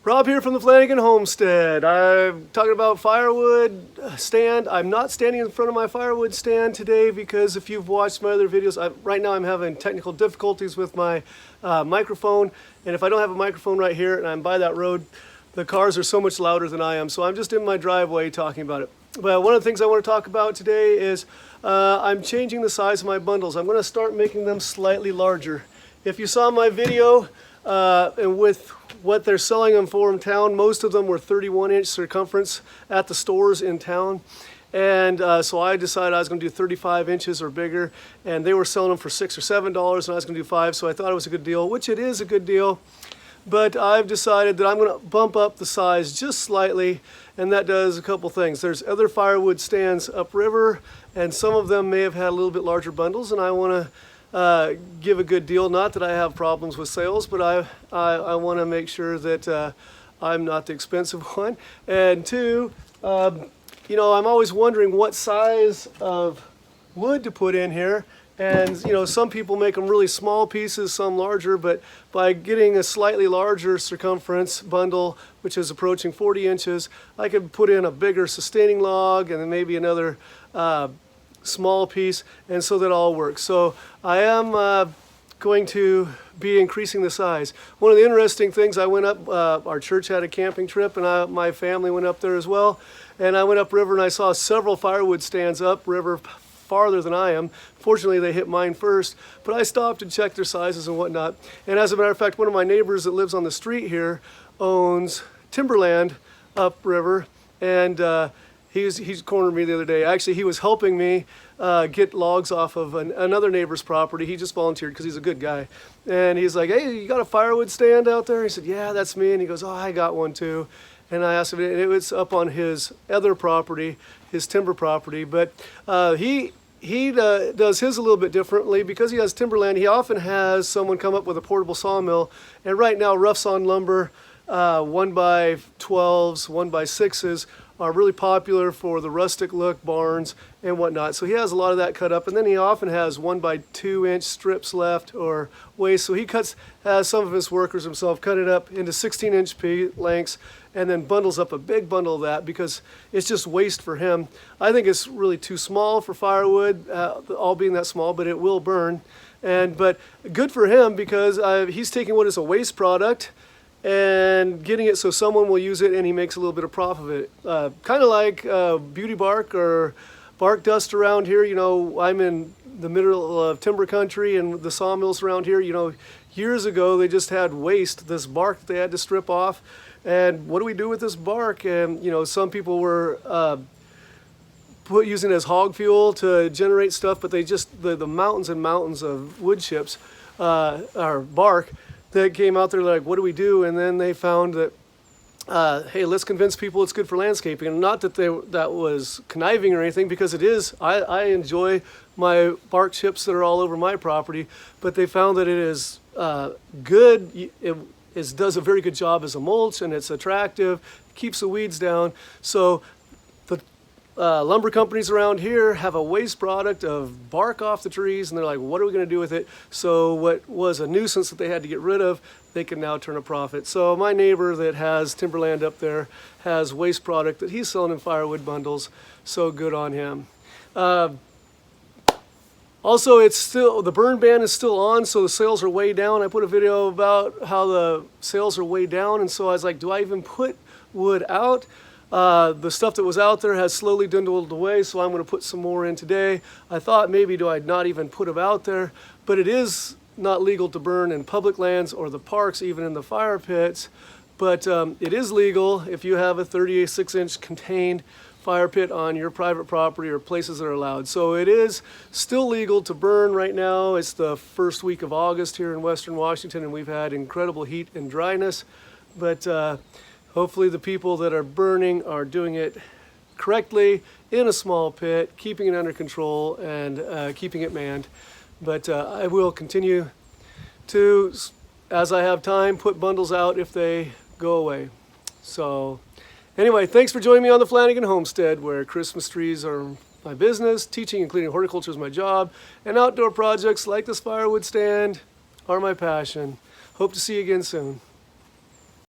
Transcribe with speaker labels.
Speaker 1: Rob here from the Flanagan Homestead. I'm talking about firewood stand. I'm not standing in front of my firewood stand today because if you've watched my other videos, right now I'm having technical difficulties with my microphone. And if I don't have a microphone right here and I'm by that road, the cars are so much louder than I am. So I'm just in my driveway talking about it. But one of the things I want to talk about today is I'm changing the size of my bundles. I'm going to start making them slightly larger. If you saw my video, and with what they're selling them for in town, most of them were 31-inch circumference at the stores in town. And so I decided I was going to do 35 inches or bigger, and they were selling them for $6 or $7, and I was going to do 5, so I thought it was a good deal, which it is a good deal. But I've decided that I'm going to bump up the size just slightly, and that does a couple things. There's other firewood stands upriver, and some of them may have had a little bit larger bundles, and I want to give a good deal. Not that I have problems with sales, but I want to make sure that I'm not the expensive one. And two, you know, I'm always wondering what size of wood to put in here. And you know, some people make them really small pieces, some larger, but by getting a slightly larger circumference bundle, which is approaching 40 inches, I could put in a bigger sustaining log and then maybe another small piece, and so that all works. So I am going to be increasing the size. One of the interesting things, I went up, our church had a camping trip, and my family went up there as well, and I went upriver and I saw several firewood stands upriver farther than I am. Fortunately, they hit mine first, but I stopped and checked their sizes and whatnot. And as a matter of fact, one of my neighbors that lives on the street here owns Timberland upriver, and he's cornered me the other day. Actually, he was helping me get logs off of another neighbor's property. He just volunteered because he's a good guy. And he's like, "Hey, you got a firewood stand out there?" He said, "Yeah, that's me." And he goes, "Oh, I got one too." And I asked him, and it was up on his other property, his timber property. But he does his a little bit differently because he has Timberland. He often has someone come up with a portable sawmill. And right now, rough sawn lumber, 1x12s, 1x6s, are really popular for the rustic look barns and whatnot. So he has a lot of that cut up, and then he often has 1x2-inch strips left or waste. So he has some of his workers himself cut it up into 16-inch lengths and then bundles up a big bundle of that because it's just waste for him. I think it's really too small for firewood, all being that small, but it will burn. But good for him because he's taking what is a waste product and getting it so someone will use it, and he makes a little bit of profit of it. Kind of like beauty bark or bark dust around here. You know, I'm in the middle of timber country, and the sawmills around here, you know, years ago they just had waste, this bark that they had to strip off. And what do we do with this bark? And you know, some people were using it as hog fuel to generate stuff, but they just, the mountains and mountains of wood chips, or bark, that came out there like, what do we do? And then they found that, hey, let's convince people it's good for landscaping. And not that that was conniving or anything, because it is. I enjoy my bark chips that are all over my property, but they found that it is good. It does a very good job as a mulch, and it's attractive, keeps the weeds down. So the lumber companies around here have a waste product of bark off the trees, and they're like, what are we going to do with it? So what was a nuisance that they had to get rid of, they can now turn a profit. So my neighbor that has Timberland up there has waste product that he's selling in firewood bundles, so good on him. Also, it's still, the burn ban is still on, so the sales are way down. I put a video about how the sales are way down, and so I was like, do I even put wood out? The stuff that was out there has slowly dwindled away, so I'm going to put some more in today. I thought maybe do I not even put them out there, but it is not legal to burn in public lands or the parks, even in the fire pits. But it is legal if you have a 36-inch contained fire pit on your private property or places that are allowed. So it is still legal to burn right now. It's the first week of August here in Western Washington, and we've had incredible heat and dryness. But hopefully the people that are burning are doing it correctly in a small pit, keeping it under control and keeping it manned. But I will continue to, as I have time, put bundles out if they go away. So anyway, thanks for joining me on the Flanagan Homestead, where Christmas trees are my business, teaching and cleaning horticulture is my job, and outdoor projects like this firewood stand are my passion. Hope to see you again soon.